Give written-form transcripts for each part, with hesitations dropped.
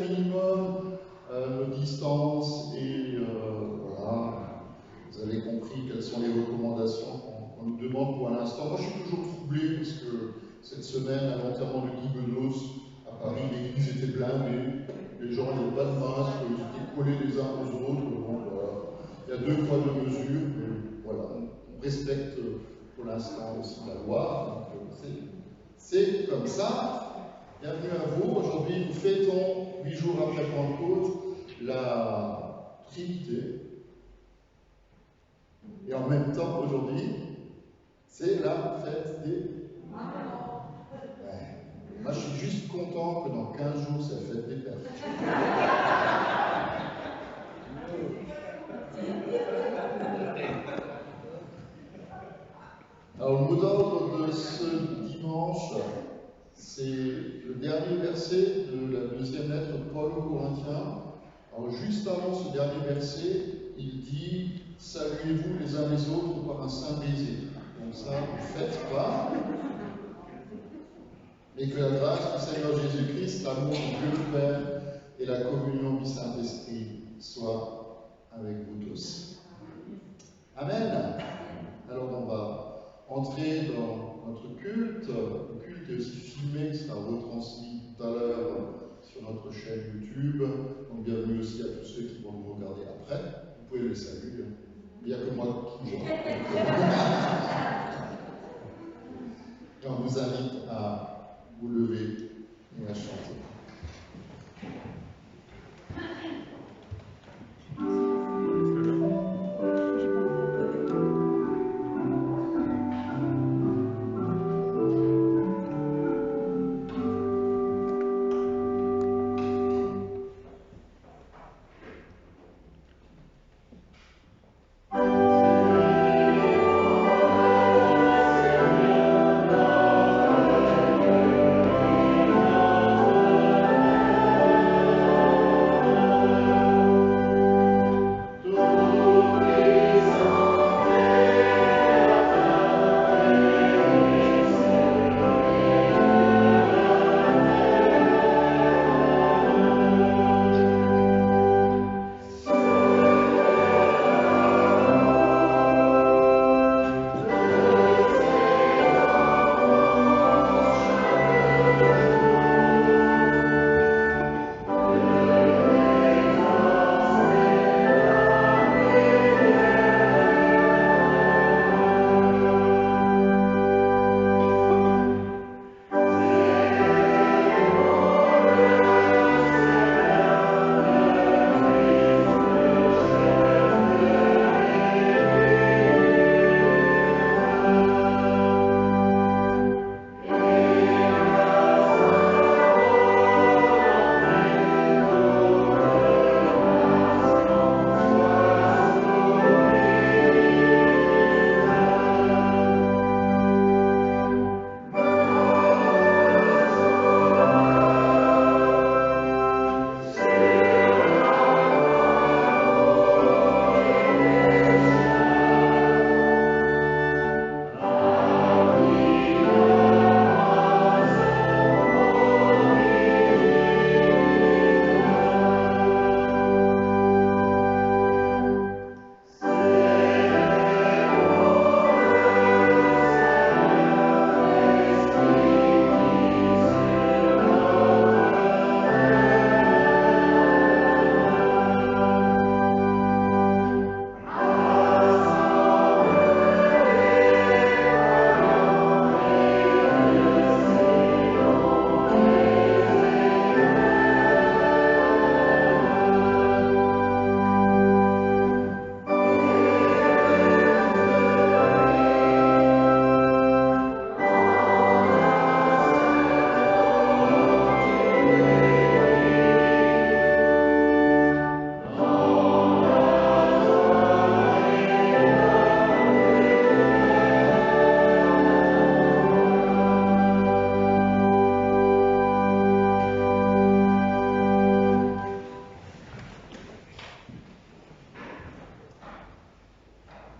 minimum nos distances et voilà, vous avez compris quelles sont les recommandations qu'on nous demande pour l'instant. Moi, je suis toujours troublé parce que cette semaine, à l'enterrement de Guy Bedos, à Paris, l'église était blindée, les gens n'avaient pas de masque, ils étaient collés les uns aux autres. Bon, voilà. Il y a 2 poids 2 mesures, mais voilà, on respecte pour l'instant aussi la loi, donc c'est comme ça. Bienvenue à vous. Aujourd'hui, nous fêtons, 8 jours après Pentecôte, la Trinité. Et en même temps, aujourd'hui, c'est la fête des... Ouais. Moi, je suis juste content que dans 15 jours, c'est la fête des pères. Alors, le mot d'ordre de ce dimanche, c'est le dernier verset de la 2e lettre de Paul aux Corinthiens. Alors, juste avant ce dernier verset, il dit « Saluez-vous les uns les autres par un saint baiser ». Donc ça, ne faites pas. Et que la grâce du Seigneur Jésus-Christ, l'amour de Dieu le Père et la communion du Saint-Esprit soient avec vous tous. Amen. Alors, on va entrer dans notre culte. Le culte est aussi filmé, il sera retransmis tout à l'heure sur notre chaîne YouTube. Donc bienvenue aussi à tous ceux qui vont nous regarder après. Vous pouvez les saluer. Il n'y a que moi qui vois. Et on vous invite à vous lever et à chanter.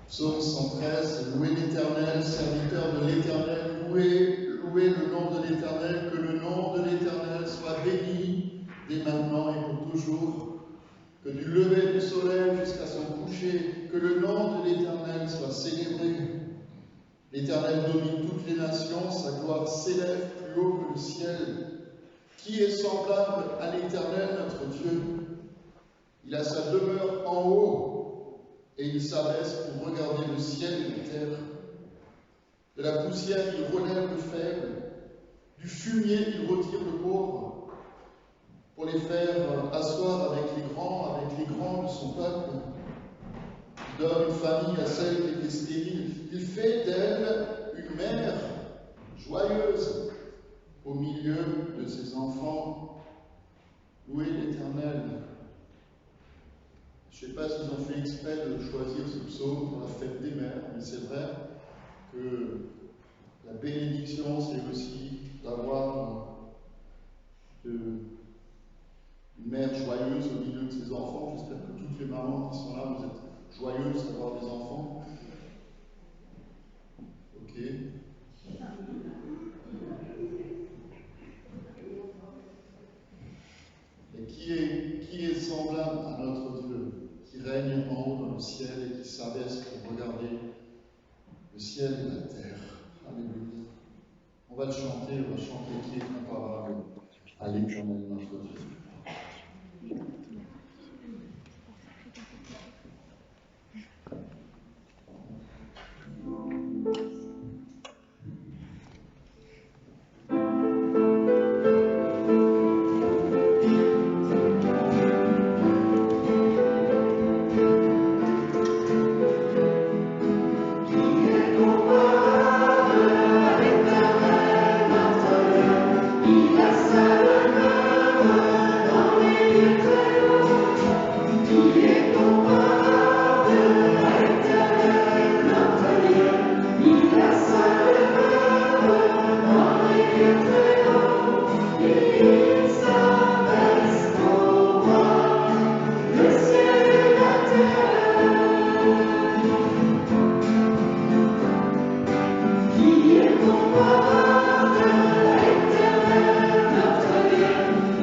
Psaume 113, louez l'Éternel, serviteur de l'Éternel, louez le nom de l'Éternel, que le nom de l'Éternel soit béni dès maintenant et pour toujours, que du lever du soleil jusqu'à son coucher, que le nom de l'Éternel soit célébré. L'Éternel domine toutes les nations, sa gloire s'élève plus haut que le ciel. Qui est semblable à l'Éternel, notre Dieu? Il a sa demeure en haut, et il s'abaisse pour regarder le ciel et la terre. De la poussière, il relève le faible, du fumier, il retire le pauvre, pour les faire asseoir avec les grands de son peuple. Il donne une famille à celle qui était stérile. Il fait d'elle une mère joyeuse au milieu de ses enfants. Louez l'Éternel. Je ne sais pas s'ils ont fait exprès de choisir ce psaume pour la fête des mères, mais c'est vrai que la bénédiction, c'est aussi d'avoir une mère joyeuse au milieu de ses enfants. J'espère que toutes les mamans qui sont là, vous êtes joyeuses d'avoir des enfants. Ok. Et qui est semblable à notre Dieu, qui règne en haut dans le ciel et qui s'abaisse pour regarder le ciel et la terre. Alléluia. On va le chanter, qui est comparable à l'Éternel notre Dieu.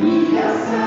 Il a sa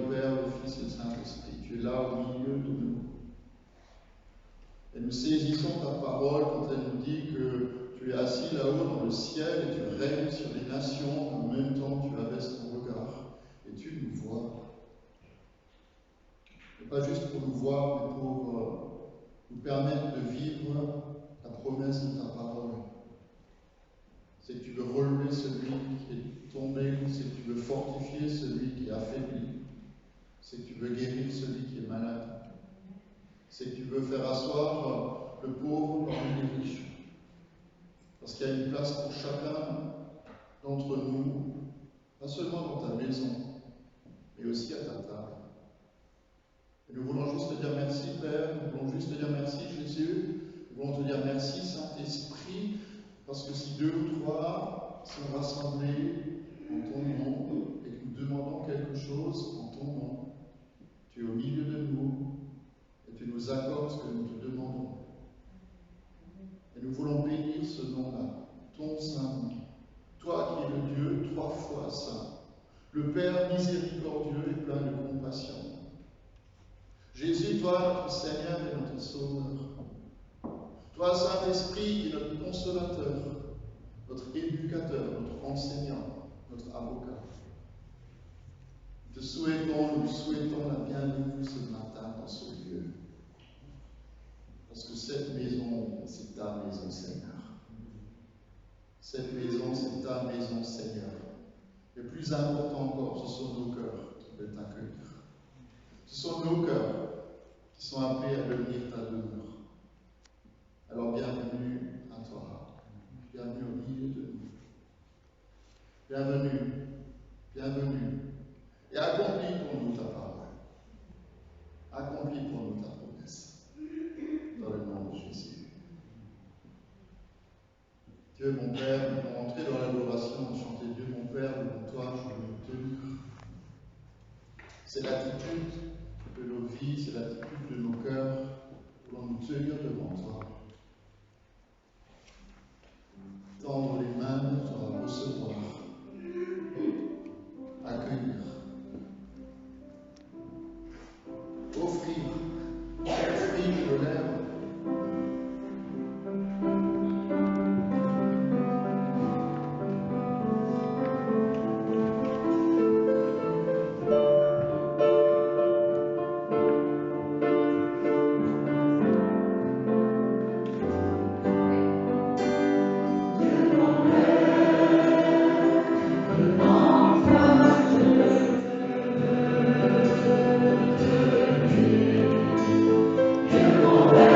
le Père, le Fils et le Saint-Esprit. Tu es là au milieu de nous. Et nous saisissons ta parole quand elle nous dit que tu es assis là-haut dans le ciel et tu règnes sur les nations, en même temps tu abaisses ton regard et tu nous vois. Et pas juste pour nous voir, mais pour nous permettre de vivre la promesse de ta parole. C'est que tu veux relever celui qui est tombé, c'est que tu veux fortifier celui qui est affaibli, c'est que tu veux guérir celui qui est malade, c'est que tu veux faire asseoir le pauvre parmi les riches. Parce qu'il y a une place pour chacun d'entre nous, pas seulement dans ta maison, mais aussi à ta table. Et nous voulons juste te dire merci, Père, nous voulons juste te dire merci, Jésus, nous voulons te dire merci, Saint-Esprit, parce que si 2 ou 3 sont rassemblés en ton nom et que nous demandons quelque chose en ton nom, tu es au milieu de nous et tu nous accordes ce que nous te demandons. Et nous voulons bénir ce nom-là, ton saint nom. Toi qui es le Dieu 3 fois saint, le Père miséricordieux et plein de compassion. Jésus, toi, notre Seigneur et notre Sauveur. Toi, Saint-Esprit, qui est notre consolateur, notre éducateur, notre enseignant, notre avocat. Nous souhaitons la bienvenue ce matin dans ce lieu. Parce que cette maison, c'est ta maison, Seigneur. Cette maison, c'est ta maison, Seigneur. Et plus important encore, ce sont nos cœurs qui veulent t'accueillir. Ce sont nos cœurs qui sont appelés à devenir ta demeure. Alors bienvenue à toi. Bienvenue au milieu de nous. Bienvenue. Bienvenue. Et accomplis pour nous ta parole. Accomplis pour nous ta promesse. Dans le nom de Jésus. Dieu mon Père, nous allons entrer dans l'adoration et chanter Dieu mon Père, devant toi, je veux nous tenir. C'est l'attitude de nos vies, c'est l'attitude de nos cœurs. Nous voulons nous tenir devant toi. Tendre les mains de toi, recevoir, accueillir, offrir de lèvres. Thank you.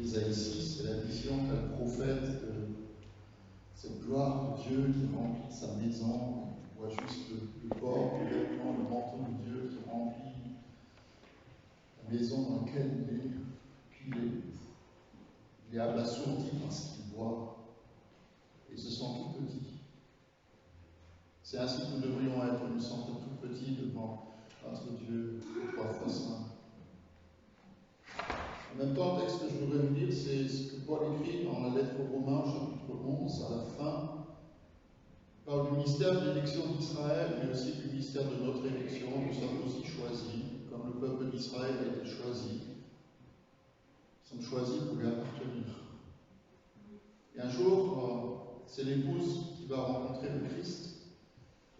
Ésaïe 6, c'est la vision qu'a le prophète de cette gloire de Dieu qui remplit sa maison. On voit juste le bord du vêtement, le manteau de Dieu qui remplit la maison dans laquelle il est. Puis il est abasourdi par ce qu'il voit. Et il se sent tout petit. C'est ainsi que nous devrions être, nous sentir tout petits devant notre Dieu, trois fois saint. En même temps, le texte que je voudrais vous lire, c'est ce que Paul écrit dans la lettre aux Romains, chapitre 11, à la fin. Il parle du mystère de l'élection d'Israël, mais aussi du mystère de notre élection. Nous sommes aussi choisis, comme le peuple d'Israël a été choisi. Nous sommes choisis pour lui appartenir. Et un jour, c'est l'épouse qui va rencontrer le Christ.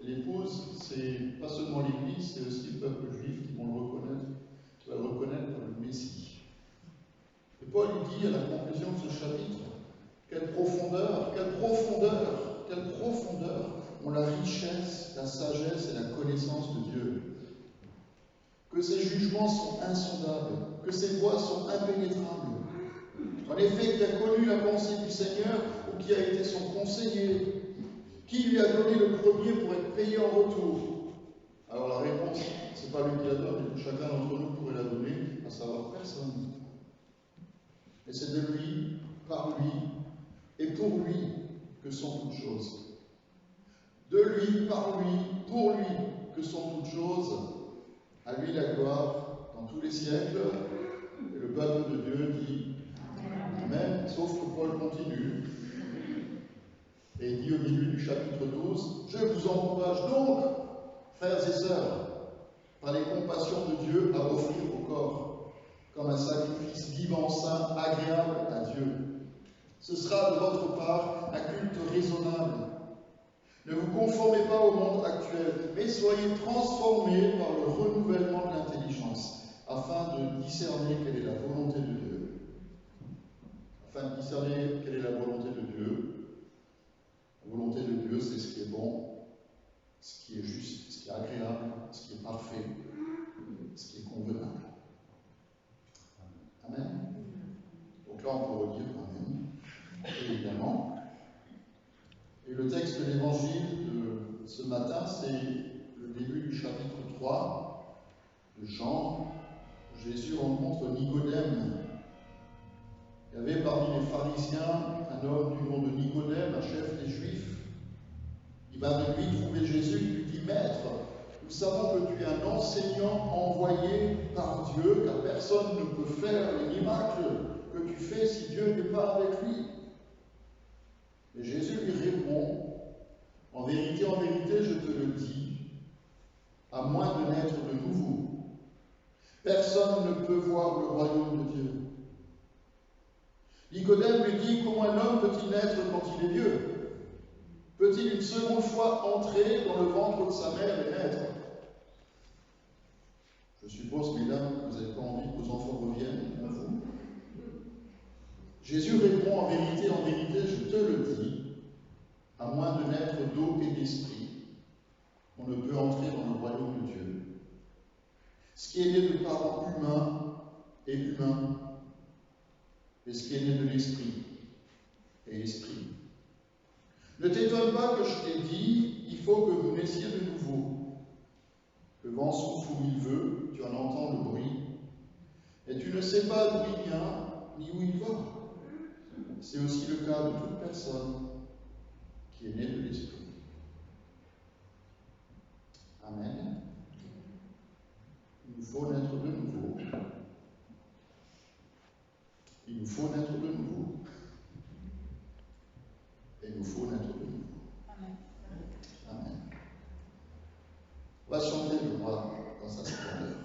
Et l'épouse, c'est pas seulement l'Église, c'est aussi le peuple juif qui vont le reconnaître, qui va le reconnaître comme le Messie. Et Paul il dit à la conclusion de ce chapitre, quelle profondeur ont la richesse, la sagesse et la connaissance de Dieu. Que ses jugements sont insondables, que ses voies sont impénétrables. En effet, qui a connu la pensée du Seigneur ou qui a été son conseiller? Qui lui a donné le premier pour être payé en retour? Alors la réponse, ce n'est pas lui qui la donne, chacun d'entre nous pourrait la donner, à savoir personne. Et c'est de lui, par lui et pour lui que sont toutes choses. De lui, par lui, pour lui que sont toutes choses. À lui la gloire dans tous les siècles. Et le peuple de Dieu dit Amen. Sauf que Paul continue. Et il dit au milieu du chapitre 12, je vous encourage donc, frères et sœurs, par les compassions de Dieu, à offrir vos corps comme un sacrifice vivant, saint, agréable à Dieu. Ce sera de votre part un culte raisonnable. Ne vous conformez pas au monde actuel, mais soyez transformés par le renouvellement de l'intelligence, afin de discerner quelle est la volonté de Dieu. Afin de discerner quelle est la volonté de Dieu. La volonté de Dieu, c'est ce qui est bon, ce qui est juste, ce qui est agréable, ce qui est parfait, ce qui est convenable. Amen. Donc là, on peut redire Amen, évidemment. Et le texte de l'évangile de ce matin, c'est le début du chapitre 3 de Jean, où Jésus rencontre Nicodème. Il y avait parmi les pharisiens un homme du nom de Nicodème, un chef des Juifs. Il va de lui trouver Jésus, il lui dit, Maître, nous savons que tu es un enseignant envoyé par Dieu, car personne ne peut faire les miracles que tu fais si Dieu n'est pas avec lui. Et Jésus lui répond, en vérité, je te le dis, à moins de naître de nouveau, personne ne peut voir le royaume de Dieu. Nicodème lui dit, comment un homme peut-il naître quand il est vieux? Peut-il une seconde fois entrer dans le ventre de sa mère et naître? Je suppose, mesdames, que vous n'avez pas envie que vos enfants reviennent à vous. Jésus répond, en vérité, je te le dis, à moins de naître d'eau et d'esprit, on ne peut entrer dans le royaume de Dieu. Ce qui est né de parents humains est humain, et ce qui est né de l'esprit est esprit. Ne t'étonne pas que je t'ai dit, il faut que vous naissiez de nouveau. Le vent souffle où il veut, tu en entends le bruit, et tu ne sais pas d'où il vient, ni où il va. C'est aussi le cas de toute personne qui est née de l'esprit. Amen. Il nous faut naître de nouveau. Il nous faut naître de nouveau. Et il nous faut naître de nouveau. Amen. Amen. On va chanter le roi dans sa splendeur.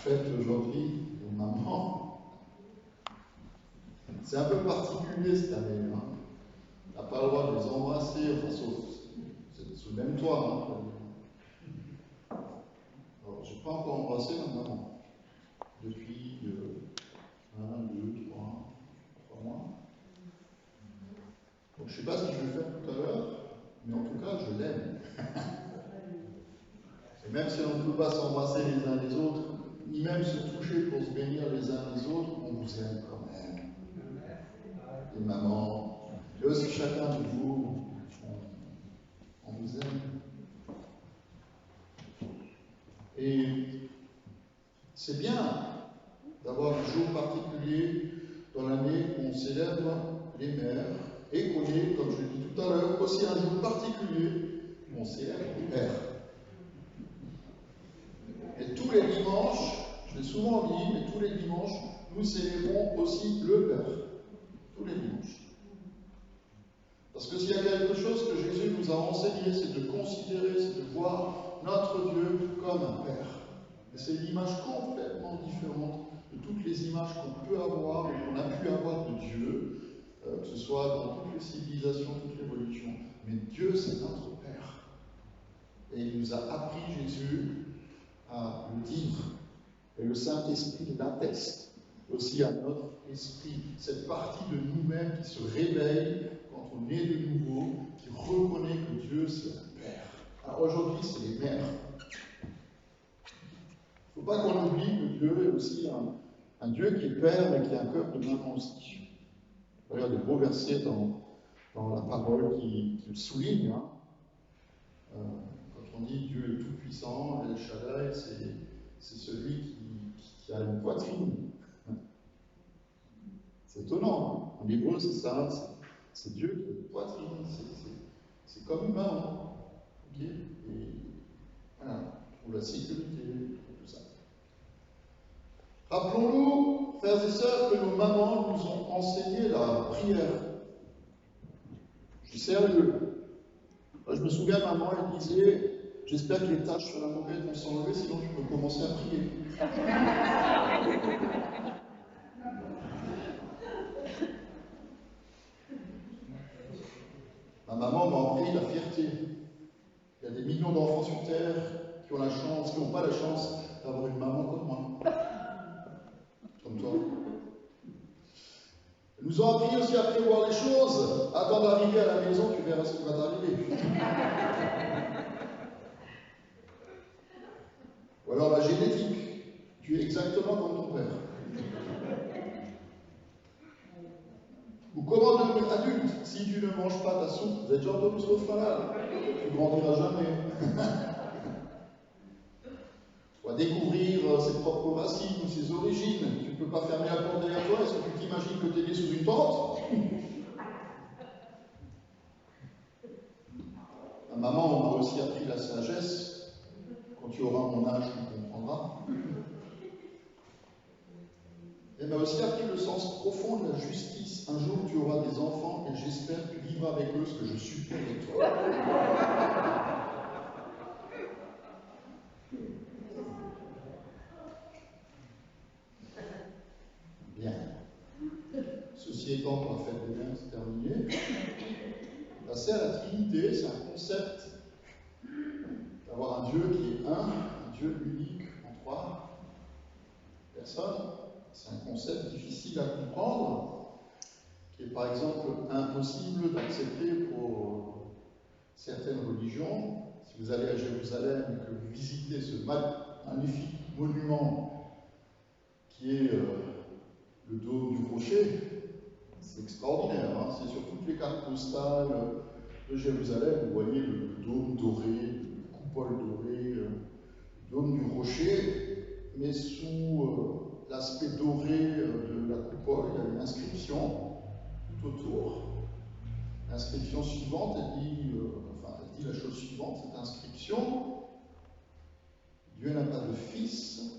fête aujourd'hui, les mamans. C'est un peu particulier cette année. Hein. On n'a pas le droit de les embrasser, enfin, sauf sous le même toit. Hein. Alors, je n'ai pas encore embrassé ma maman depuis 1, 2, 3 mois. Donc, je ne sais pas ce que je vais faire tout à l'heure, mais en tout cas, je l'aime. Et même si on ne peut pas s'embrasser les uns les autres, ni même se toucher pour se bénir les uns les autres, on vous aime quand même. Les mamans, et aussi chacun de vous, on vous aime. Et c'est bien d'avoir un jour particulier dans l'année où on célèbre les mères et qu'on est, comme je l'ai dit tout à l'heure, aussi un jour particulier où on célèbre les pères. Et tous les dimanches, je l'ai souvent dit, mais tous les dimanches, nous célébrons aussi le Père. Tous les dimanches. Parce que s'il y a quelque chose que Jésus nous a enseigné, c'est de considérer, c'est de voir notre Dieu comme un Père. Et c'est une image complètement différente de toutes les images qu'on peut avoir ou qu'on a pu avoir de Dieu, que ce soit dans toutes les civilisations, toutes les religions. Mais Dieu, c'est notre Père. Et il nous a appris, Jésus, à le dire. Et le Saint-Esprit l'atteste aussi à notre esprit. Cette partie de nous-mêmes qui se réveille quand on est de nouveau, qui reconnaît que Dieu, c'est un Père. Alors aujourd'hui, c'est les mères. Il ne faut pas qu'on oublie que Dieu est aussi un Dieu qui est Père, mais qui a un cœur de maman aussi. Il y a des beaux versets dans la parole qui le soulignent. Hein. Quand on dit Dieu est tout-puissant, El Shaddai, c'est celui qui a une poitrine. C'est étonnant. Hein. En hébreu, c'est ça. C'est Dieu qui a une poitrine. C'est comme une maman. Okay. Et voilà, pour la sécurité, tout ça. Rappelons-nous, frères et sœurs, que nos mamans nous ont enseigné la prière. Je suis sérieux. Moi, je me souviens, maman, elle disait « J'espère que les taches sur la moquette vont s'enlever, sinon je peux commencer à prier. » Ma maman m'a appris la fierté. Il y a des millions d'enfants sur Terre qui ont la chance, qui n'ont pas la chance d'avoir une maman comme moi. Comme toi. Ils nous ont appris aussi à prévoir les choses. Avant d'arriver à la maison, tu verras ce qui va t'arriver. Ou alors la génétique. Tu es exactement comme ton père. Ou comment devenir adulte si tu ne manges pas ta soupe? Vous êtes déjà entendu ce refrain-là? Tu grandiras jamais. Ou à découvrir ses propres racines ou ses origines. Tu ne peux pas fermer la porte derrière toi. Est-ce que tu t'imagines que tu es né sous une tente? Ma maman m'a aussi appris la sagesse. Quand tu auras mon âge, tu comprendras. Elle m'a aussi appris le sens profond de la justice. Un jour, tu auras des enfants et j'espère que tu vivras avec eux ce que je subis avec toi. Bien. Ceci étant, pour la fête des mères, c'est terminé. Passer à la Trinité, c'est un concept d'avoir un Dieu qui est un Dieu unique en 3 personnes. C'est un concept difficile à comprendre, qui est par exemple impossible d'accepter pour certaines religions. Si vous allez à Jérusalem et que vous visitez ce magnifique monument qui est le dôme du rocher, c'est extraordinaire. Hein. C'est sur toutes les cartes postales de Jérusalem, vous voyez le dôme doré, le coupole doré, le dôme du rocher, mais sous l'aspect doré de la coupole, il y a une inscription tout autour. L'inscription suivante, elle dit la chose suivante, cette inscription: Dieu n'a pas de fils.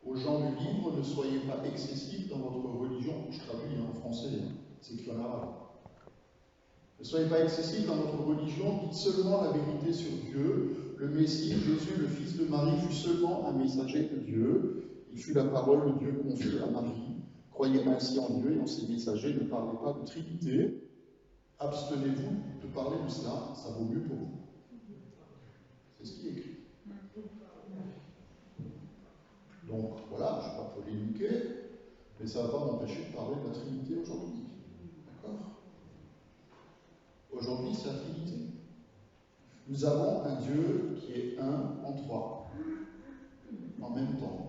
Aux gens du livre, ne soyez pas excessifs dans votre religion. Je traduis en français, c'est écrit en arabe. Ne soyez pas excessifs dans votre religion, dites seulement la vérité sur Dieu. le Messie, Jésus, le fils de Marie, fut seulement un messager de Dieu. Il fut la parole de Dieu confiée à Marie. Croyez ainsi en Dieu et en ses messagers. Ne parlez pas de Trinité. Abstenez-vous de parler de cela, ça vaut mieux pour vous. C'est ce qui est écrit. Donc voilà, je ne vais pas polémiquer, mais ça ne va pas m'empêcher de parler de la Trinité aujourd'hui. D'accord? Aujourd'hui, c'est la Trinité. Nous avons un Dieu qui est un en trois, en même temps.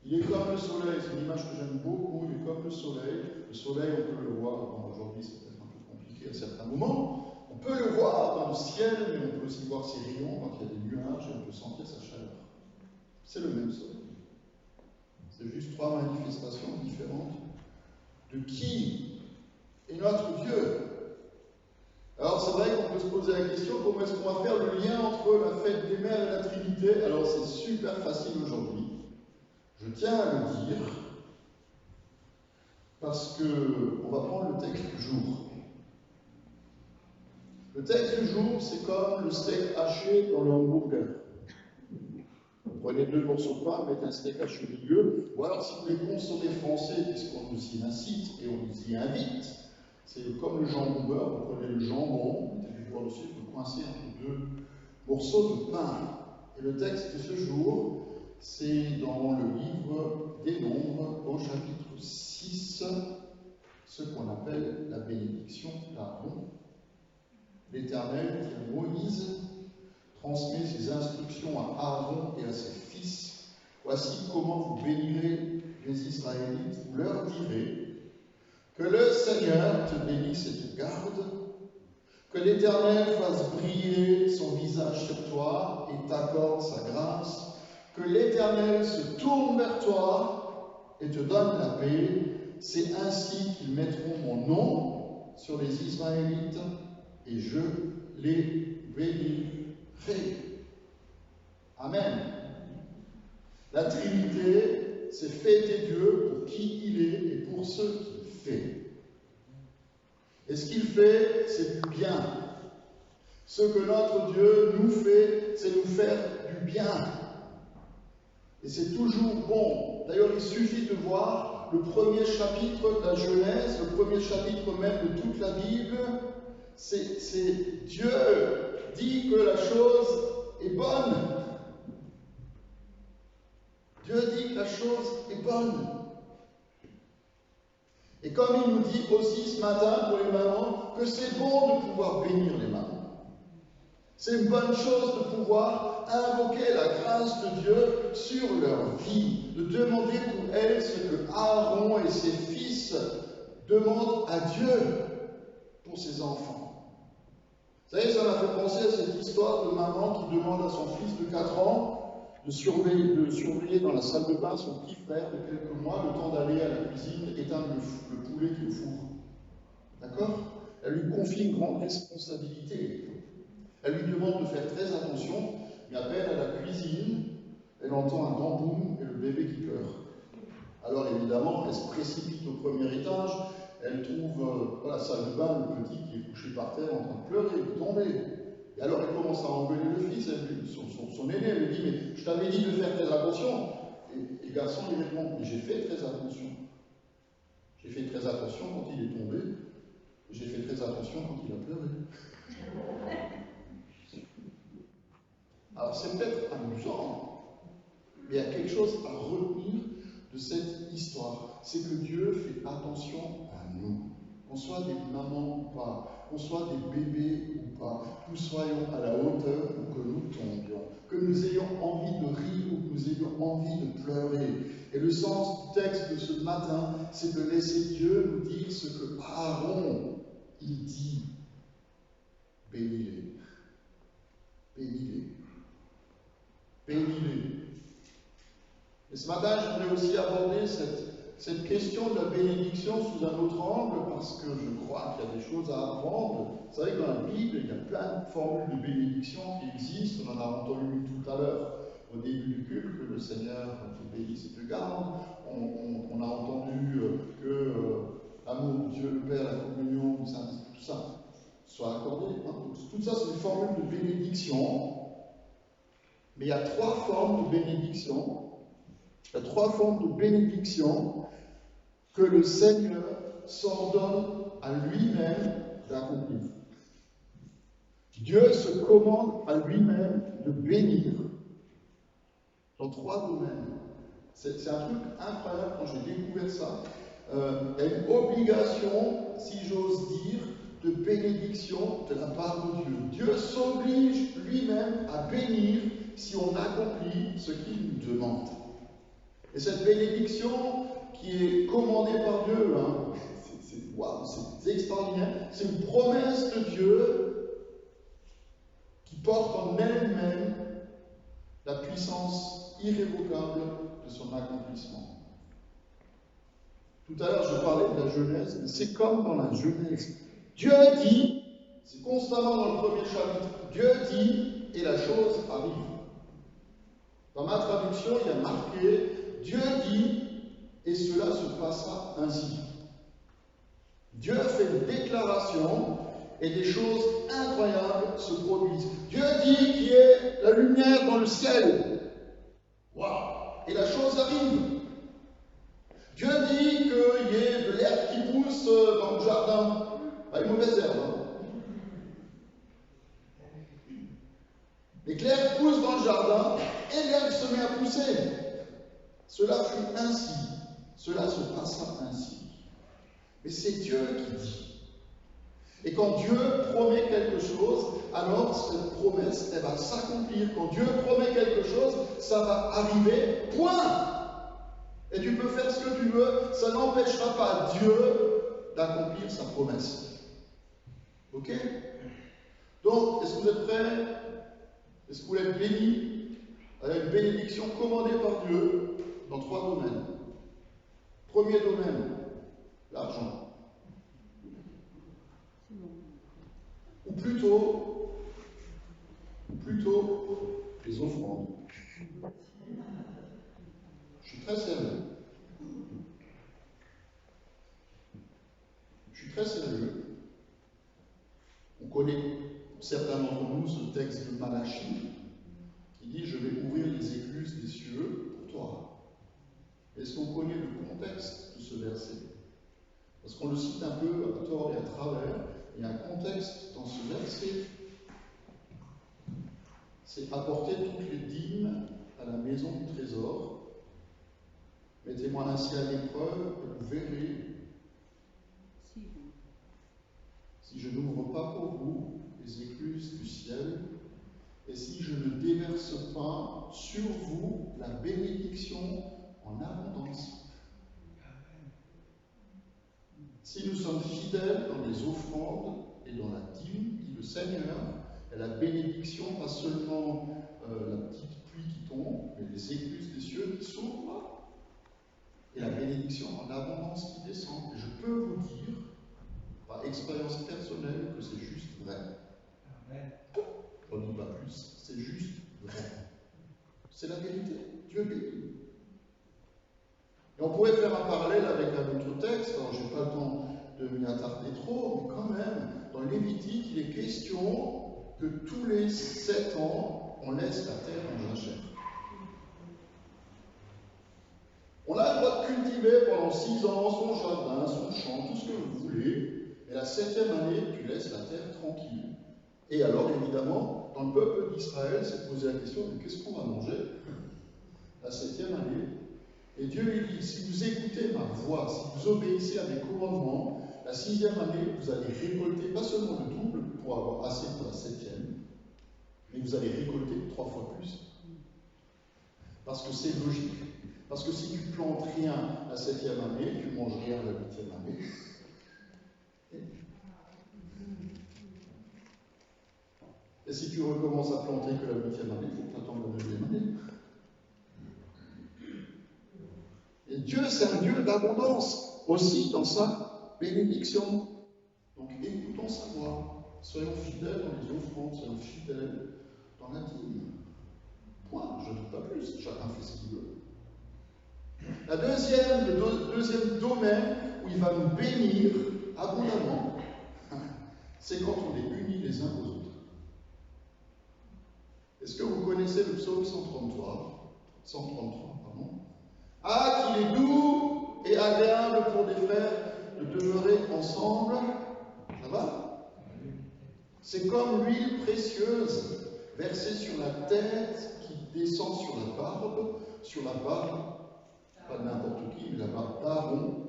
Il est comme le soleil, c'est une image que j'aime beaucoup, il est comme le soleil. Le soleil, on peut le voir, bon, aujourd'hui c'est peut-être un peu compliqué à certains moments, on peut le voir dans le ciel, mais on peut aussi voir ses rayons quand il y a des nuages et on peut sentir sa chaleur. C'est le même soleil. C'est juste trois manifestations différentes de qui est notre Dieu. Alors c'est vrai qu'on peut se poser la question, comment est-ce qu'on va faire le lien entre la fête des mères et la Trinité? Alors c'est super facile aujourd'hui. Je tiens à le dire, parce qu'on va prendre le texte du jour. Le texte du jour, c'est comme le steak haché dans le hamburger. Vous prenez 2 morceaux de pain, mettez un steak haché au milieu, ou alors si vous voulez consommer français, puisqu'on nous y incite et on nous y invite, c'est comme le jambon beurre, vous prenez le jambon, vous mettez du beurre dessus, vous le coincez entre 2 morceaux de pain. Et le texte de ce jour, c'est dans le livre des Nombres, au chapitre 6, ce qu'on appelle la bénédiction d'Aaron. L'Éternel, qui est Moïse, transmet ses instructions à Aaron et à ses fils. Voici comment vous bénirez les Israélites. Vous leur direz que le Seigneur te bénisse et te garde, que l'Éternel fasse briller son visage sur toi et t'accorde sa grâce, que l'Éternel se tourne vers toi et te donne la paix. C'est ainsi qu'ils mettront mon nom sur les Israélites et je les bénirai. Amen. La Trinité, c'est fêter Dieu pour qui il est et pour ce qu'il fait. Et ce qu'il fait, c'est du bien. Ce que notre Dieu nous fait, c'est nous faire du bien. Et c'est toujours bon. D'ailleurs, il suffit de voir le premier chapitre de la Genèse, le premier chapitre même de toute la Bible. C'est Dieu dit que la chose est bonne. Dieu dit que la chose est bonne. Et comme il nous dit aussi ce matin pour les mamans, que c'est bon de pouvoir bénir les mamans. C'est une bonne chose de pouvoir invoquer la grâce de Dieu sur leur vie, de demander pour elles ce que Aaron et ses fils demandent à Dieu pour ses enfants. Vous savez, ça m'a fait penser à cette histoire de maman qui demande à son fils de 4 ans de surveiller dans la salle de bain son petit frère de quelques mois, le temps d'aller à la cuisine éteindre le poulet qui est au four. D'accord? Elle lui confie une grande responsabilité. Elle lui demande de faire très attention, mais à peine à la cuisine, elle entend un grand boum et le bébé qui pleure. Alors évidemment, elle se précipite au premier étage, elle trouve dans la salle de bain le petit qui est couché par terre en train de pleurer, de tomber. Et alors elle commence à engueuler le fils, son aîné, elle lui dit « Mais je t'avais dit de faire très attention !» Et le garçon lui répond « Mais j'ai fait très attention. J'ai fait très attention quand il est tombé, et j'ai fait très attention quand il a pleuré. » Alors c'est peut-être amusant, mais il y a quelque chose à retenir de cette histoire. C'est que Dieu fait attention à nous. Qu'on soit des mamans ou pas, qu'on soit des bébés ou pas, que nous soyons à la hauteur ou que nous tombions, que nous ayons envie de rire ou que nous ayons envie de pleurer. Et le sens du texte de ce matin, c'est de laisser Dieu nous dire ce que Aaron, il dit. Bénis-les. Bénis-les. Bénis-les. Et ce matin, je voulais aussi aborder cette question de la bénédiction sous un autre angle, parce que je crois qu'il y a des choses à apprendre. Vous savez que dans la Bible, il y a plein de formules de bénédiction qui existent. On en a entendu une tout à l'heure au début du culte, que le Seigneur te bénisse et te garde. On a entendu que l'amour de Dieu le Père, la communion du Saint-Esprit, tout ça soit accordé. Tout ça, c'est une formule de bénédiction bénédiction, mais il y a trois formes de bénédiction. Il y a trois formes de bénédiction que le Seigneur s'ordonne à lui-même d'accomplir. Dieu se commande à lui-même de bénir dans trois domaines. C'est un truc incroyable quand j'ai découvert ça. Il y a une obligation, si j'ose dire, de bénédiction de la part de Dieu. Dieu s'oblige lui-même à bénir si on accomplit ce qu'il nous demande. Et cette bénédiction qui est commandée par Dieu, hein, c'est extraordinaire. C'est une promesse de Dieu qui porte en elle-même la puissance irrévocable de son accomplissement. Tout à l'heure, je parlais de la Genèse, mais c'est comme dans la Genèse. Dieu dit, c'est constamment dans le premier chapitre, Dieu dit et la chose arrive. Dans ma traduction, il y a marqué, Dieu dit et cela se passera ainsi. Dieu fait une déclaration et des choses incroyables se produisent. Dieu dit qu'il y ait la lumière dans le ciel. Waouh! Et la chose arrive. Dieu dit qu'il y ait de l'herbe qui pousse dans le jardin. Pas une mauvaise herbe. Hein. Mais que l'herbe pousse dans le jardin et l'herbe se met à pousser. Cela fut ainsi. Cela se passera ainsi. Mais c'est Dieu qui dit. Et quand Dieu promet quelque chose, alors cette promesse, elle va s'accomplir. Quand Dieu promet quelque chose, ça va arriver. Point! Et tu peux faire ce que tu veux, ça n'empêchera pas Dieu d'accomplir sa promesse. Ok? Donc, est-ce que vous êtes prêts? Est-ce que vous voulez être bénis avec une bénédiction commandée par Dieu dans trois domaines? Premier domaine, l'argent. Ou plutôt, les offrandes. Je suis très sérieux. On connaît, certains d'entre nous, ce texte de Malachie qui dit « Je vais ouvrir les écluses des cieux pour toi ». Est-ce qu'on connaît le contexte de ce verset? Parce qu'on le cite un peu à tort et à travers. Il y a un contexte dans ce verset. C'est apporter toutes les dîmes à la maison du trésor. Mettez-moi ainsi à l'épreuve et vous verrez si je n'ouvre pas pour vous les écluses du ciel et si je ne déverse pas sur vous la bénédiction en abondance. Si nous sommes fidèles dans les offrandes et dans la dîme, dit le Seigneur, et la bénédiction, pas seulement la petite pluie qui tombe, mais les écluses des cieux qui s'ouvrent, et la bénédiction en abondance qui descend. Et je peux vous dire, par expérience personnelle, que c'est juste vrai. On ne dit pas plus, c'est juste vrai. C'est la vérité. Dieu bénit. Et on pourrait faire un parallèle avec un autre texte, alors je n'ai pas le temps de m'y attarder trop, mais quand même, dans Lévitique, il est question que tous les 7 ans, on laisse la terre en jachère. On a le droit de cultiver pendant 6 ans son jardin, son champ, tout ce que vous voulez, et la 7e année, tu laisses la terre tranquille. Et alors, évidemment, dans le peuple d'Israël, s'est posé la question de qu'est-ce qu'on va manger la 7e année. Et Dieu lui dit, si vous écoutez ma voix, si vous obéissez à mes commandements, la 6e année, vous allez récolter pas seulement le double pour avoir assez pour la 7e, mais vous allez récolter 3 fois plus. Parce que c'est logique. Parce que si tu plantes rien la 7e année, tu manges rien la 8e année. Et si tu recommences à planter que la 8e année, il faut que tu attendes la 9e année. Et Dieu, c'est un Dieu d'abondance, aussi dans sa bénédiction. Donc écoutons sa voix. Soyons fidèles dans les offrandes, soyons fidèles dans la dîme. Point, je ne dis pas plus, chacun fait ce qu'il veut. Le deuxième domaine où il va nous bénir abondamment, c'est quand on est unis les uns aux autres. Est-ce que vous connaissez le psaume 133? 133, pardon. Ah, qu'il est doux et agréable pour des frères de demeurer ensemble. Ça va? C'est comme l'huile précieuse versée sur la tête qui descend sur la barbe, pas de n'importe qui, mais la barbe d'Aaron,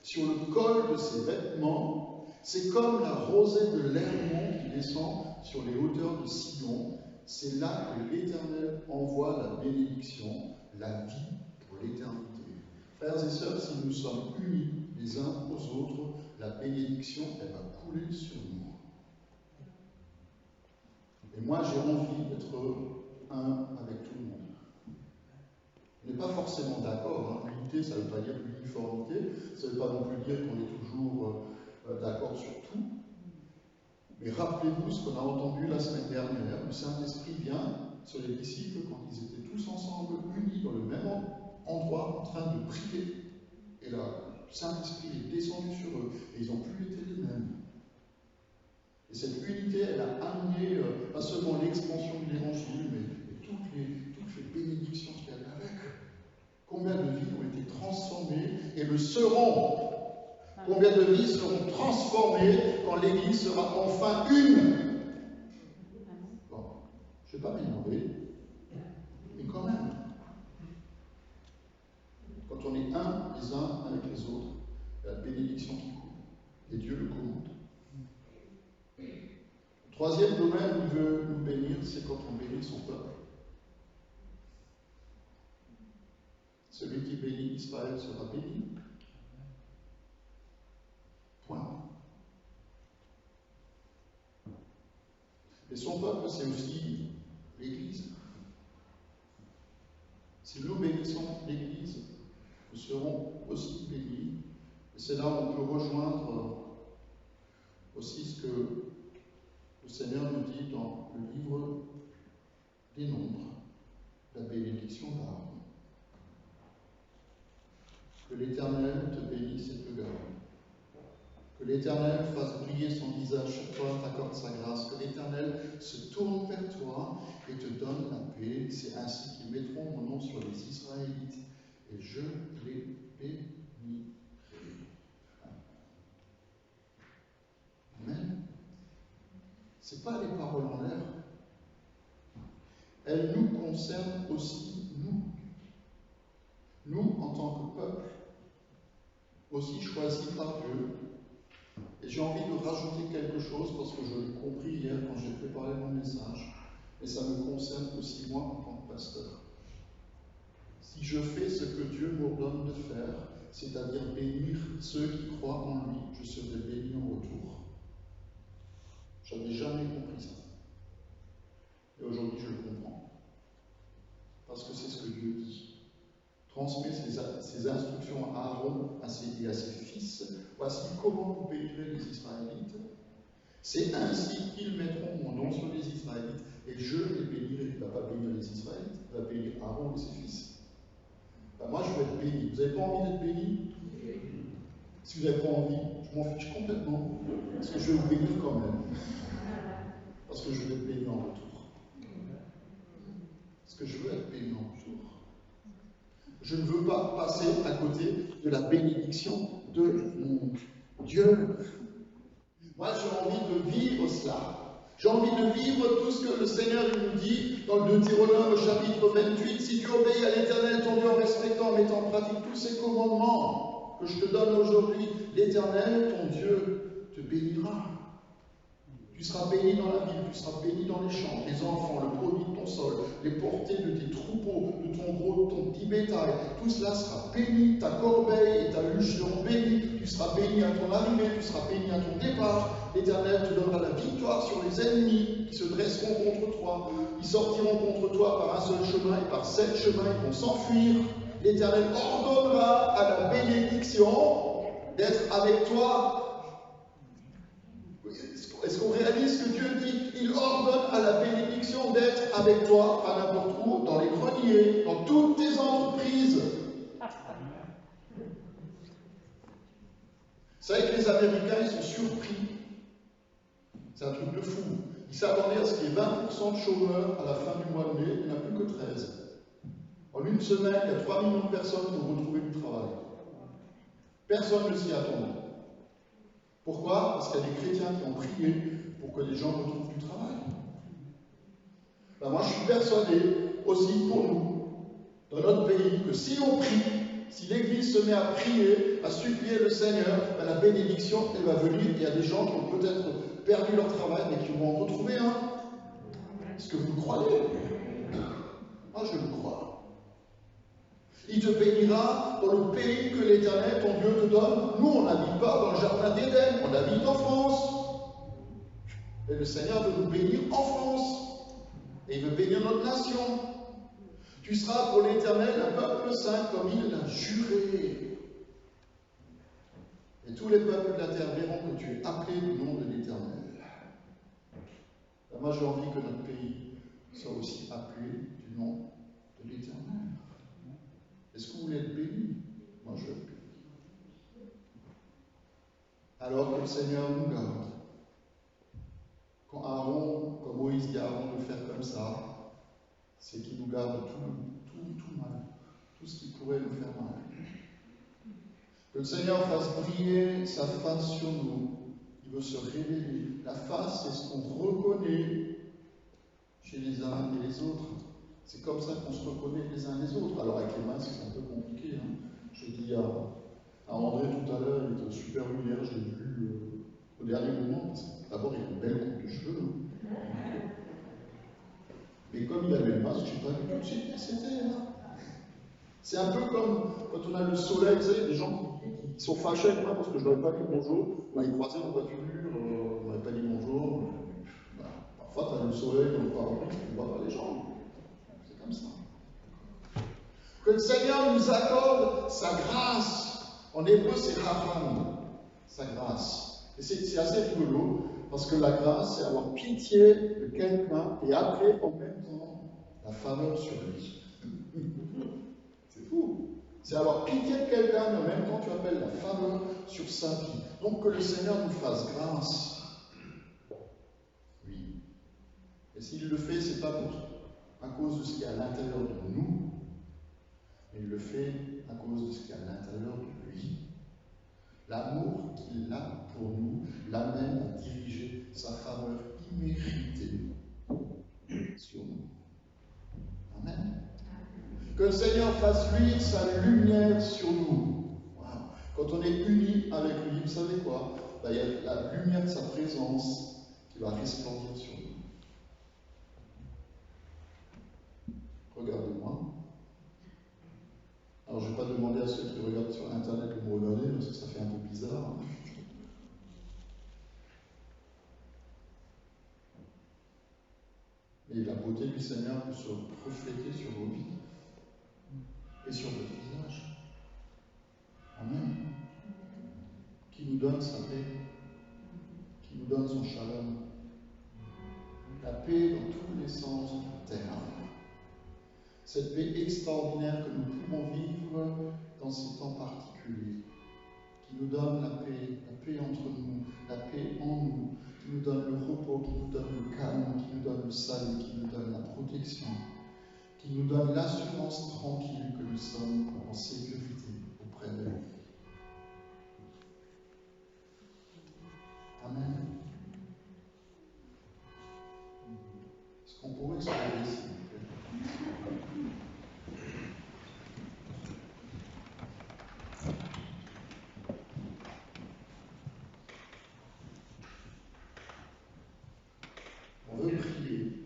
sur le col de ses vêtements. C'est comme la rosée de l'Hermon qui descend sur les hauteurs de Sion. C'est là que l'Éternel envoie la bénédiction, la vie pour l'éternité. Frères et sœurs, si nous sommes unis les uns aux autres, la bénédiction, elle va couler sur nous. Et moi, j'ai envie d'être un avec tout le monde. On n'est pas forcément d'accord. L'unité, ça ne veut pas dire l'uniformité. Ça ne veut pas non plus dire qu'on est toujours d'accord sur tout. Mais rappelez-vous ce qu'on a entendu la semaine dernière. Le Saint-Esprit vient sur les disciples quand ils étaient tous ensemble, unis dans le même endroit, en train de prier. Et là, le Saint-Esprit est descendu sur eux. Et ils n'ont plus été les mêmes. Et cette unité, elle a amené pas seulement l'expansion de l'Évangile, mais toutes les bénédictions qu'il y avait avec. Combien de vies ont été transformées et le seront? Combien de vies seront transformées quand l'Église sera enfin une? Bon, je ne vais pas m'énerver, mais quand même. Quand on est un les uns avec les autres, il y a la bénédiction qui coule. Et Dieu le commande. Le troisième domaine où il veut nous bénir, c'est quand on bénit son peuple. Celui qui bénit Israël sera béni. Point. Et son peuple, c'est aussi l'Église. Si nous bénissons l'Église, nous serons aussi bénis. Et c'est là où on peut rejoindre aussi ce que le Seigneur nous dit dans le livre des Nombres, la bénédiction d'Aaron. Que l'Éternel te bénisse et te garde. Que l'Éternel fasse briller son visage sur toi, t'accorde sa grâce. Que l'Éternel se tourne vers toi et te donne la paix. C'est ainsi qu'ils mettront mon nom sur les Israélites et je les bénirai. Amen. Ce n'est pas les paroles en l'air. Elles nous concernent aussi, nous. Nous, en tant que peuple, aussi choisis par Dieu. Et j'ai envie de rajouter quelque chose parce que je l'ai compris hier quand j'ai préparé mon message. Et ça me concerne aussi moi en tant que pasteur. Si je fais ce que Dieu m'ordonne de faire, c'est-à-dire bénir ceux qui croient en lui, je serai béni en retour. Je n'avais jamais compris ça. Et aujourd'hui, je le comprends. Parce que c'est ce que Dieu dit. Transmet ses instructions à Aaron et à ses fils. Voici comment vous bénirez les Israélites. C'est ainsi qu'ils mettront mon nom sur les Israélites et je les bénirai. Il ne va pas bénir les Israélites, il va bénir Aaron et ses fils. Ben moi, je vais être béni. Vous n'avez pas envie d'être béni? Si vous n'avez pas envie, je m'en fiche complètement. Parce que je vais vous bénir quand même. Parce que je vais être béni en retour. Parce que je veux être béni en retour. Je ne veux pas passer à côté de la bénédiction de mon Dieu. Moi, j'ai envie de vivre cela. J'ai envie de vivre tout ce que le Seigneur nous dit dans le Deutéronome chapitre 28. Si tu obéis à l'Éternel, ton Dieu, en respectant, en mettant en pratique tous ses commandements que je te donne aujourd'hui, l'Éternel, ton Dieu, te bénira. Tu seras béni dans la ville, tu seras béni dans les champs, tes enfants, le produit de ton sol, les portées de tes troupeaux, de ton gros, de ton petit bétail, tout cela sera béni, ta corbeille et ta huche seront bénis, tu seras béni à ton arrivée, tu seras béni à ton départ, l'Éternel te donnera la victoire sur les ennemis qui se dresseront contre toi, ils sortiront contre toi par un seul chemin et par 7 chemins ils vont s'enfuir, l'Éternel ordonnera à la bénédiction d'être avec toi. Est-ce qu'on réalise ce que Dieu dit? Il ordonne à la bénédiction d'être avec toi, pas n'importe où, dans les greniers, dans toutes tes entreprises. Vous savez que les Américains, ils sont surpris. C'est un truc de fou. Il s'attendait à ce qu'il y ait 20% de chômeurs à la fin du mois de mai, il n'y en a plus que 13. En une semaine, il y a 3 millions de personnes qui ont retrouvé du travail. Personne ne s'y attendait. Pourquoi? Parce qu'il y a des chrétiens qui ont prié pour que les gens retrouvent du travail. Ben moi, je suis persuadé aussi pour nous, dans notre pays, que si on prie, si l'Église se met à prier, à supplier le Seigneur, ben la bénédiction, elle va venir. Il y a des gens qui ont peut-être perdu leur travail, mais qui vont en retrouver un. Est-ce que vous le croyez? Moi, je le crois. Il te bénira dans le pays que l'Éternel, ton Dieu, te donne. Nous, on n'habite pas dans le jardin d'Éden, on habite en France. Et le Seigneur veut nous bénir en France. Et il veut bénir notre nation. Tu seras pour l'Éternel un peuple saint comme il l'a juré. Et tous les peuples de la terre verront que tu es appelé du nom de l'Éternel. Moi, j'ai envie que notre pays soit aussi appelé du nom de l'Éternel. Est-ce que vous voulez être béni? Moi, je veux être béni. Alors que le Seigneur nous garde. Quand Aaron, comme Moïse dit à Aaron de faire comme ça, c'est qu'il nous garde tout mal, tout ce qui pourrait nous faire mal. Que le Seigneur fasse briller sa face sur nous. Il veut se révéler. La face, c'est ce qu'on reconnaît chez les uns et les autres. C'est comme ça qu'on se reconnaît les uns les autres. Alors avec les masques, c'est un peu compliqué. Je dis à André tout à l'heure, il était super lumière, je l'ai vu au dernier moment, parce que d'abord il a une belle coupe de cheveux. Mais comme il avait le masque, je n'ai pas vu tout de suite qui c'était. C'est un peu comme quand on a le soleil, vous savez, des gens qui sont fâchés avec moi parce que je ne leur ai pas dit bonjour. Ils croisaient en voiture, on ne m'avait pas dit bonjour. Parfois, tu as le soleil dans le pare-brise, tu ne vois pas les gens. C'est comme ça. Que le Seigneur nous accorde sa grâce. En hébreu, c'est Rahman, sa grâce. Et c'est assez rigolo, parce que la grâce, c'est avoir pitié de quelqu'un et après, en même temps, la faveur sur lui. C'est fou. C'est avoir pitié de quelqu'un, mais en même temps, tu appelles la faveur sur sa vie. Donc, que le Seigneur nous fasse grâce. Oui. Et s'il le fait, c'est pas à cause de ce qui est à l'intérieur de nous, mais il le fait à cause de ce qui est à l'intérieur de lui. L'amour qu'il a pour nous l'amène à diriger sa faveur imméritée sur nous. Amen. Que le Seigneur fasse luire sa lumière sur nous. Wow. Quand on est unis avec lui, vous savez quoi? Il y a la lumière de sa présence qui va resplendir sur nous. Regardez-moi. Alors, je ne vais pas demander à ceux qui regardent sur Internet de me regarder, parce que ça fait un peu bizarre. Et la beauté du Seigneur peut se refléter sur vos vies et sur votre visage. Amen. Qui nous donne sa paix, qui nous donne son shalom. La paix dans tous les sens du terme. Cette paix extraordinaire que nous pouvons vivre dans ces temps particuliers, qui nous donne la paix entre nous, la paix en nous, qui nous donne le repos, qui nous donne le calme, qui nous donne le salut, qui nous donne la protection, qui nous donne l'assurance tranquille que nous sommes en sécurité auprès de lui. Amen. Est-ce qu'on pourrait se lever, s'il vous plaît? On veut prier.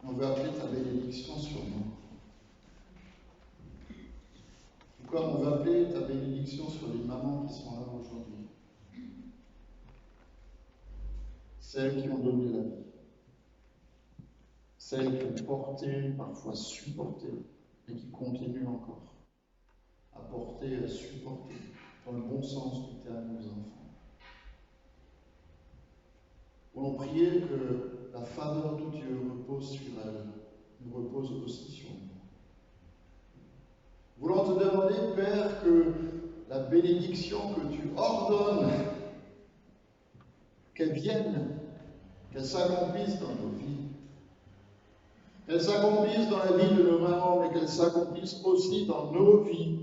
On veut appeler ta bénédiction sur nous. Tout comme on veut appeler ta bénédiction sur les mamans qui sont là aujourd'hui. Celles qui ont donné la vie. Celles qui ont porté, parfois supporté, et qui continuent encore à porter et à supporter dans le bon sens du terme nos enfants. Voulons prier que la faveur de Dieu repose sur elle, nous repose aussi sur nous. Voulons te demander, Père, que la bénédiction que tu ordonnes qu'elles viennent, qu'elles s'accomplissent dans nos vies. Qu'elles s'accomplissent dans la vie de nos mamans, mais qu'elles s'accomplissent aussi dans nos vies.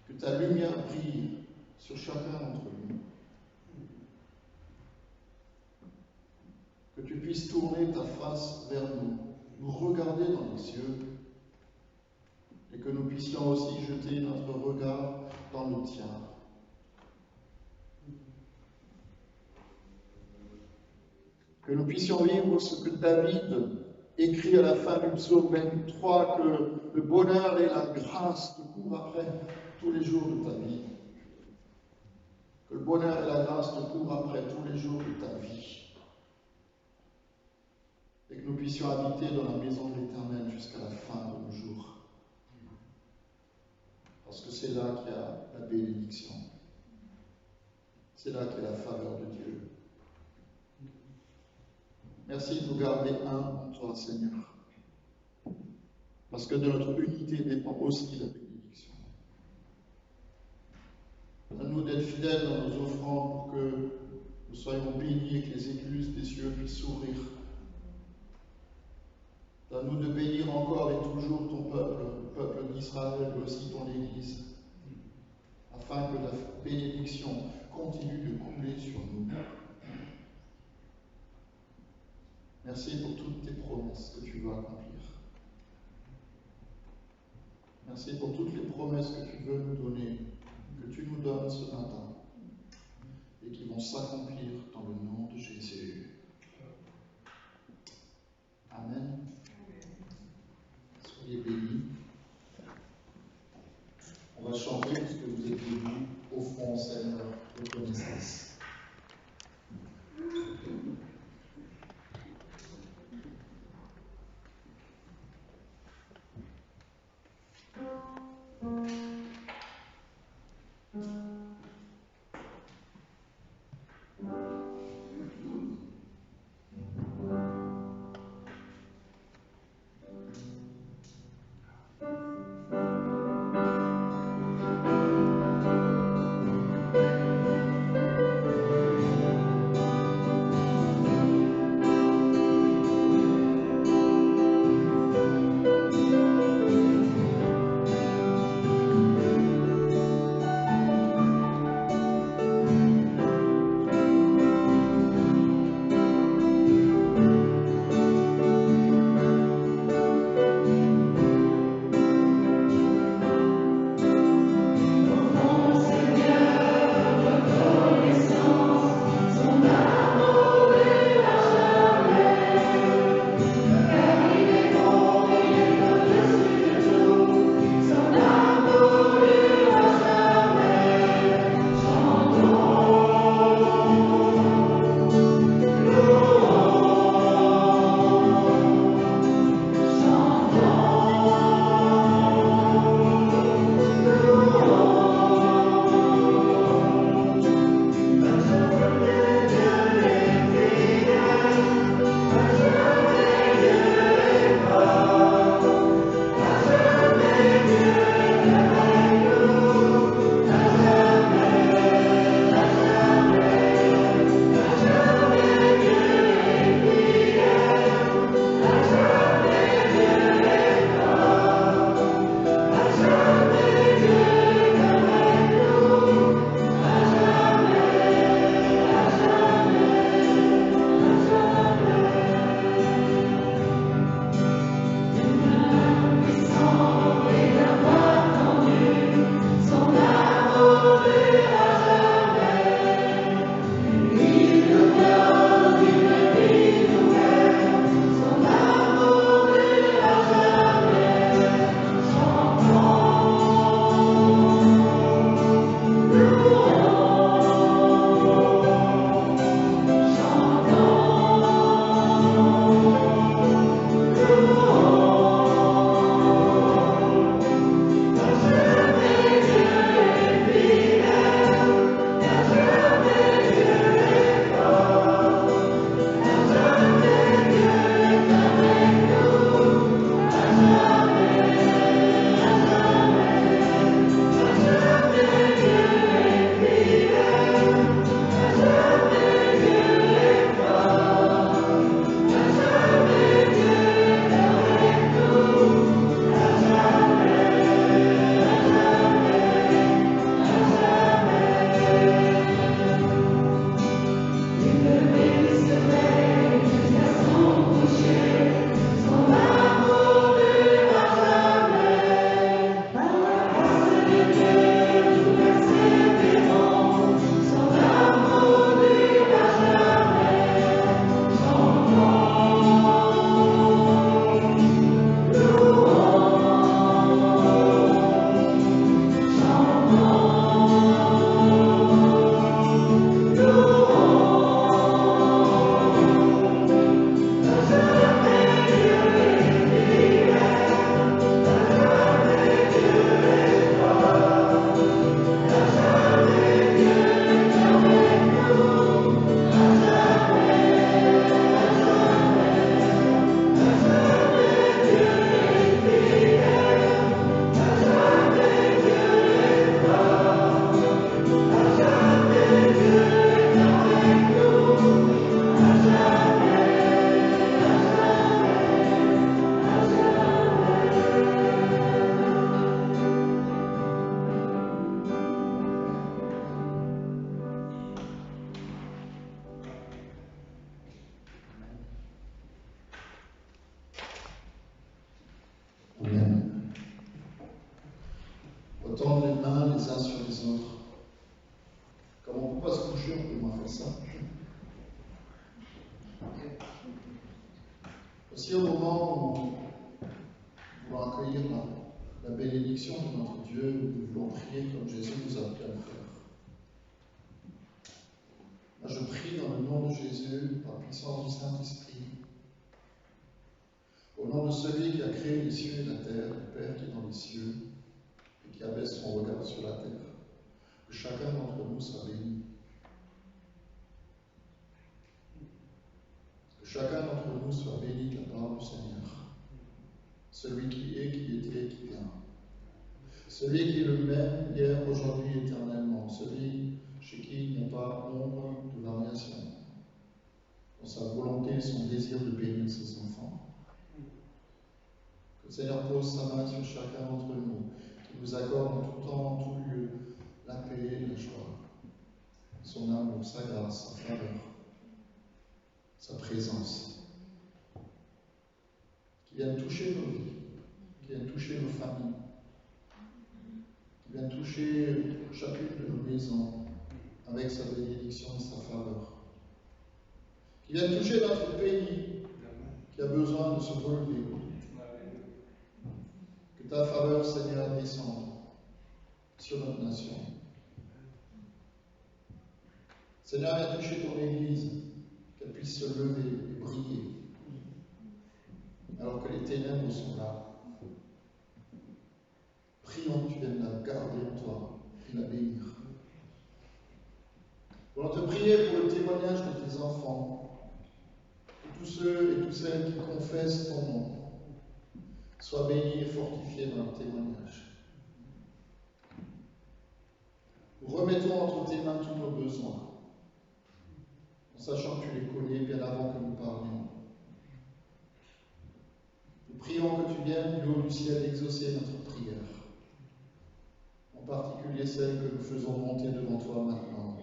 Que ta lumière brille sur chacun d'entre nous. Que tu puisses tourner ta face vers nous, nous regarder dans les yeux, et que nous puissions aussi jeter notre regard dans le tien. Que nous puissions vivre ce que David écrit à la fin du psaume 23, que le bonheur et la grâce te courent après tous les jours de ta vie. Que le bonheur et la grâce te courent après tous les jours de ta vie. Et que nous puissions habiter dans la maison de l'Éternel jusqu'à la fin de nos jours. Parce que c'est là qu'il y a la bénédiction. C'est là qu'il y a la faveur de Dieu. Merci de nous garder un en toi, Seigneur. Parce que de notre unité dépend aussi la bénédiction. Donne-nous d'être fidèles dans nos offrandes pour que nous soyons bénis et que les écluses des cieux puissent s'ouvrir. Donne-nous de bénir encore et toujours ton peuple, le peuple d'Israël, mais aussi ton Église, afin que la bénédiction continue de couler sur nous. Merci pour toutes tes promesses que tu veux accomplir. Merci pour toutes les promesses que tu veux nous donner, que tu nous donnes ce matin, et qui vont s'accomplir dans le nom de Jésus. Amen. Soyez bénis. On va chanter puisque vous êtes venus au front, Seigneur, reconnaissance. tendre les mains les uns sur les autres. Comme on ne peut pas se coucher, on peut moins faire ça. Aussi au moment où nous voulons accueillir la bénédiction de notre Dieu, où nous voulons prier comme Jésus nous a appris à le faire. Moi, je prie dans le nom de Jésus, par la puissance du Saint-Esprit, au nom de celui qui a créé les cieux et la terre, le Père qui est dans les cieux, et qui abaisse son regard sur la terre, que chacun d'entre nous soit béni. Que chacun d'entre nous soit béni de la part du Seigneur. Celui qui est, qui était et qui vient. Celui qui est le même hier, aujourd'hui, éternellement. Celui chez qui il n'y a pas ombre de variation. Dans sa volonté, son désir de bénir ses enfants. Que le Seigneur pose sa main sur chacun d'entre nous, qui nous accorde en tout temps, en tout lieu, la paix et la joie. Son amour, sa grâce, sa faveur, sa présence. Qui vienne toucher nos vies, qui vienne toucher nos familles, qui vienne toucher chacune de nos maisons avec sa bénédiction et sa faveur. Qui vienne toucher notre pays qui a besoin de se relever. Que ta faveur, Seigneur, descende sur notre nation. Seigneur, viens toucher ton Église, qu'elle puisse se lever et briller, alors que les ténèbres sont là. Prions que tu viennes la garder en toi et la bénir. Nous voulons te prier pour le témoignage de tes enfants, que tous ceux et toutes celles qui confessent ton nom soient bénis et fortifiés dans leur témoignage. Nous remettons entre tes mains tous nos besoins, en sachant que tu les connais bien avant que nous parlions. Nous prions que tu viennes du haut du ciel exaucer notre prière, en particulier celle que nous faisons monter devant toi maintenant.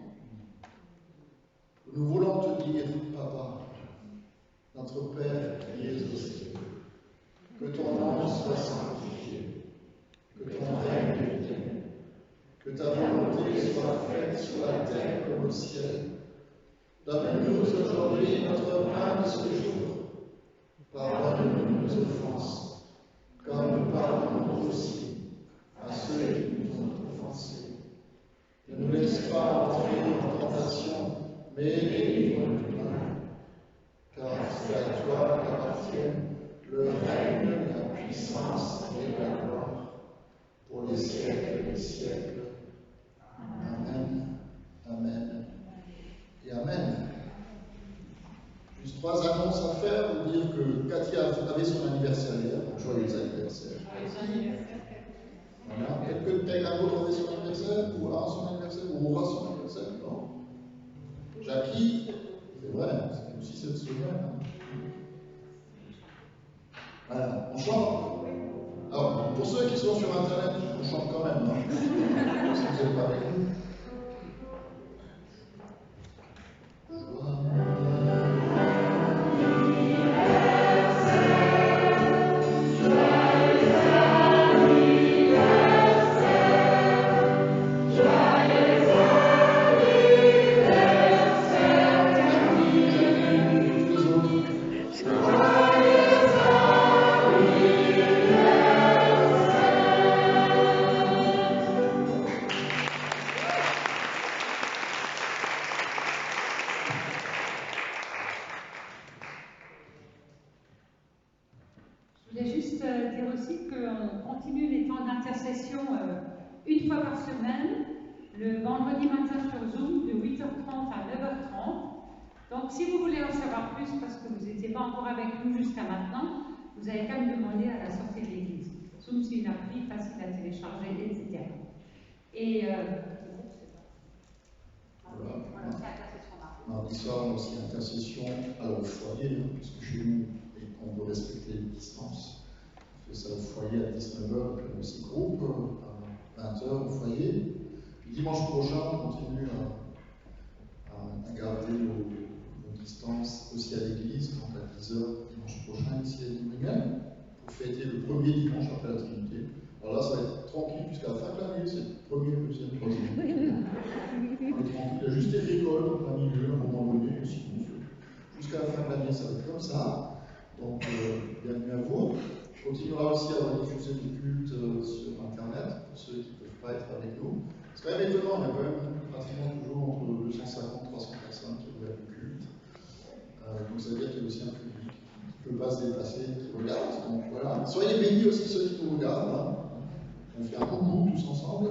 Nous voulons te dire, Papa, notre Père qui es aux cieux, que ton nom soit sanctifié, que ton règne vienne, que ta volonté soit faite sur la terre comme au ciel. Donne-nous aujourd'hui notre pain de ce jour. Pardonne-nous nos offenses, comme nous pardonnons aussi à ceux qui nous ont offensés. Ne nous laisse pas entrer en tentation, mais délivre-nous du mal. Car c'est à toi qu'appartiennent le règne, la puissance et la gloire, pour les siècles des siècles. Amen, Amen et Amen. Juste 3 annonces à faire, pour dire que Katia avait son anniversaire hier, donc joyeux anniversaire. Voilà. Quelqu'un d'autre avait son anniversaire, ou a son anniversaire, ou aura son anniversaire, non? Jackie, c'est vrai, c'est aussi cette semaine. Voilà, on chante. Alors, pour ceux qui sont sur Internet, on chante quand même, hein, si vous n'êtes pas avec nous. Une fois par semaine, le vendredi matin sur Zoom, de 8h30 à 9h30. Donc, si vous voulez en savoir plus, parce que vous n'étiez pas encore avec nous jusqu'à maintenant, vous avez qu'à me demander à la sortie de l'église. Zoom, c'est une appli facile à télécharger, etc. Et mardi soir, on a aussi intercession au foyer, puisque chez nous, on doit respecter les distances. On fait ça au foyer à 19h, puis aussi groupe à 20h au foyer. Puis dimanche prochain, on continue à garder nos distances aussi à l'église, donc à 10h dimanche prochain, ici à Limousin, pour fêter le premier dimanche après la Trinité. Alors là, ça va être tranquille jusqu'à la fin de l'année, c'est le premier, deuxième, troisième. On est tranquille, il y a juste des écoles en plein milieu, à un moment donné, mais sinon, jusqu'à la fin de l'année, ça va être comme ça. Donc, bienvenue à vous. On continuera aussi à diffuser des cultes sur Internet, pour ceux qui ne peuvent pas être avec nous. C'est quand même étonnant, il y a quand même pratiquement toujours entre 250 et 300 personnes qui regardent le culte. Donc ça veut dire qu'il y a aussi un public qui ne peut pas se déplacer, qui regarde. Donc voilà, soyez bénis aussi ceux qui nous regardent. Hein. On fait un coucou tous ensemble.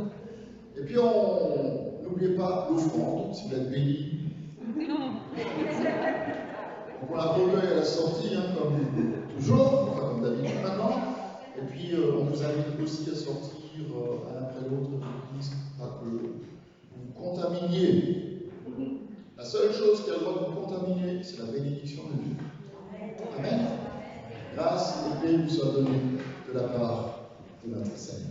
Et puis n'oubliez pas l'offrande, si vous êtes bénis. Donc on la recueille à la sortie, hein, comme toujours, enfin comme d'habitude maintenant. Et puis on vous invite aussi à sortir un après l'autre de l'église, pas que vous vous contaminiez. La seule chose qui a le droit de vous contaminer, c'est la bénédiction de Dieu. Amen. Grâce et paix vous soient données de la part de notre Seigneur.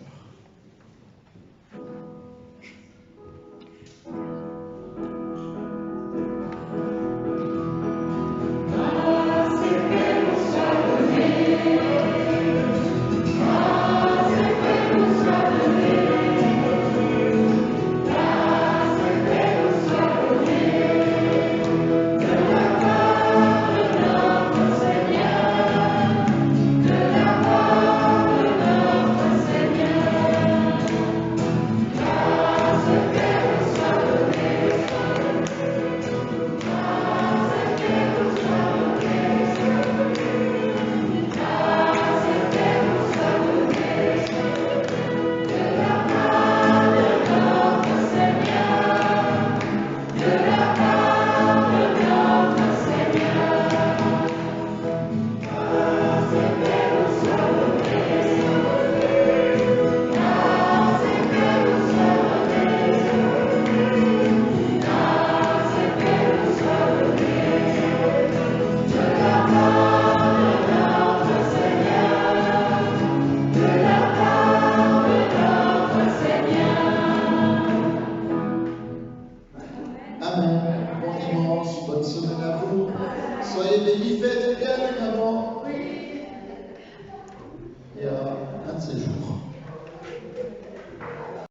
Amen. Bon dimanche, bonne semaine à vous. Soyez bénis, faites bien, maman.